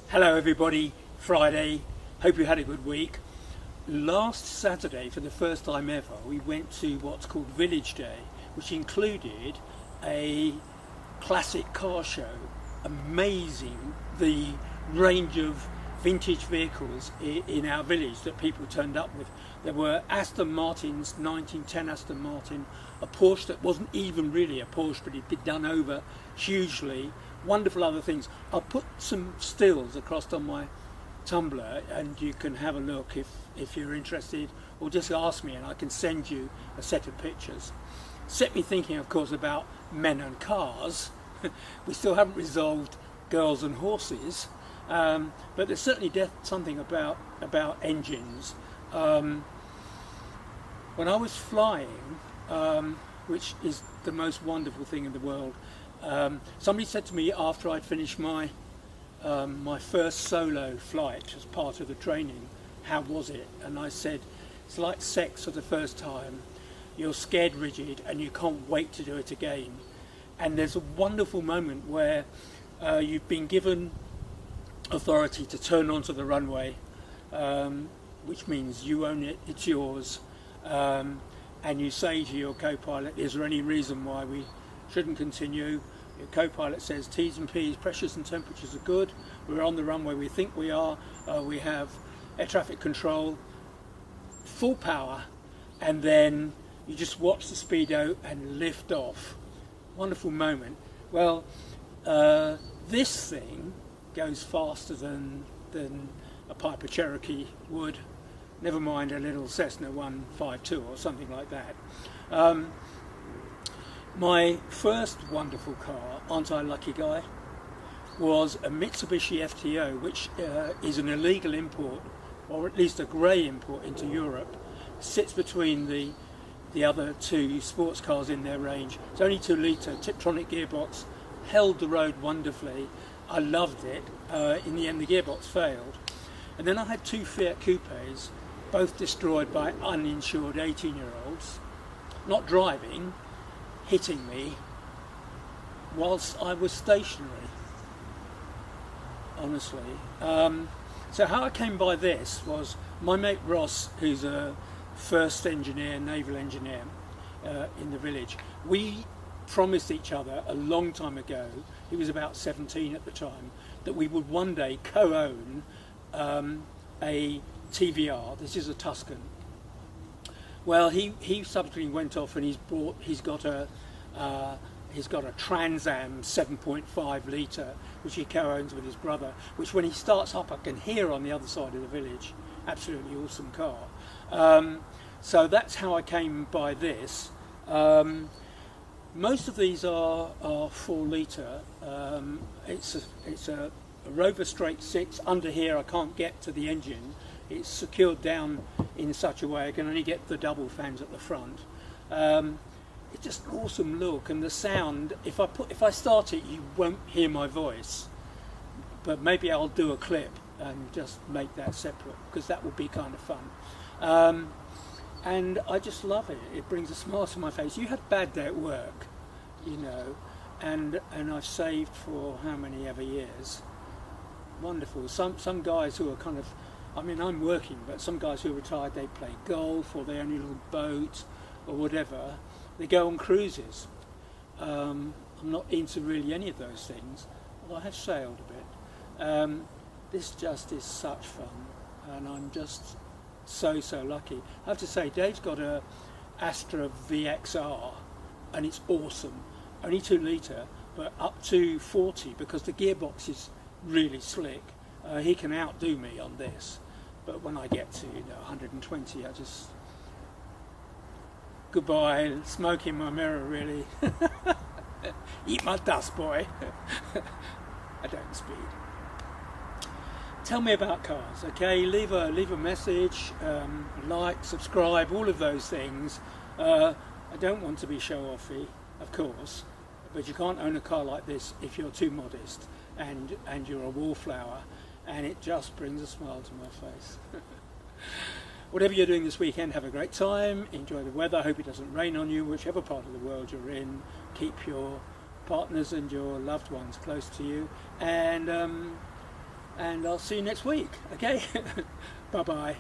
Hello everybody, Friday, hope you had a good week. Last Saturday, for the first time ever, we went to what's called Village Day, which included a classic car show. Amazing, the range of vintage vehicles in our village that people turned up with. There were Aston Martins, 1910 Aston Martin, a Porsche that wasn't even really a Porsche, but it'd been done over hugely. Wonderful other things. I'll put some stills across on my Tumblr and you can have a look if you're interested, or just ask me and I can send you a set of pictures. Set me thinking, of course, about men and cars. We still haven't resolved girls and horses, but there's certainly something about engines. When I was flying, which is the most wonderful thing in the world, somebody said to me after I'd finished my first solo flight as part of the training, how was it? And I said, it's like sex for the first time. You're scared rigid and you can't wait to do it again. And there's a wonderful moment where you've been given authority to turn onto the runway, which means you own it, it's yours, and you say to your co-pilot, is there any reason why we shouldn't continue? Your co-pilot says T's and P's, pressures and temperatures are good, we're on the runway we think we are, we have air traffic control, full power, and then you just watch the speedo and lift off. Wonderful moment. Well, this thing goes faster than a Piper Cherokee would, never mind a little Cessna 152 or something like that. My first wonderful car, aren't I a lucky guy, was a Mitsubishi FTO, which is an illegal import, or at least a grey import into Europe. Sits between the other two sports cars in their range. It's only 2 litre, Tiptronic gearbox, held the road wonderfully. I loved it. In the end the gearbox failed. And then I had 2 Fiat Coupes, both destroyed by uninsured 18-year-olds, not driving, hitting me whilst I was stationary, honestly. So how I came by this was my mate Ross, who's a first engineer, naval engineer in the village. We promised each other a long time ago, he was about 17 at the time, that we would one day co-own a TVR. This is a Tuscan. Well, he subsequently went off and he's got a Trans Am 7.5 litre, which he co-owns with his brother, which when he starts up I can hear on the other side of the village. Absolutely awesome car. So that's how I came by this. Most of these are 4 litre. It's a Rover Straight 6. Under here I can't get to the engine. It's secured down in such a way I can only get the double fans at the front. It's just an awesome look, and the sound, if I start it you won't hear my voice, but maybe I'll do a clip and just make that separate, because that would be kind of fun. And I just love it. It brings a smile to my face. You had a bad day at work, you know, and I've saved for how many ever years. Wonderful. Some guys who are kind of, I mean, I'm working, but some guys who are retired, they play golf or they own a little boat or whatever. They go on cruises. I'm not into really any of those things, although I have sailed a bit. This just is such fun, and I'm just so lucky. I have to say, Dave's got a Astra VXR, and it's awesome. Only 2 litre, but up to 40, because the gearbox is really slick. He can outdo me on this, but when I get to 120, I just goodbye, smoke in my mirror, really. Eat my dust, boy. I don't speed. Tell me about cars, okay? Leave a message, like, subscribe, all of those things. I don't want to be show-offy, of course, but you can't own a car like this if you're too modest and you're a wallflower, and it just brings a smile to my face. Whatever you're doing this weekend, have a great time, enjoy the weather, I hope it doesn't rain on you, whichever part of the world you're in. Keep your partners and your loved ones close to you, and and I'll see you next week. Okay, bye bye.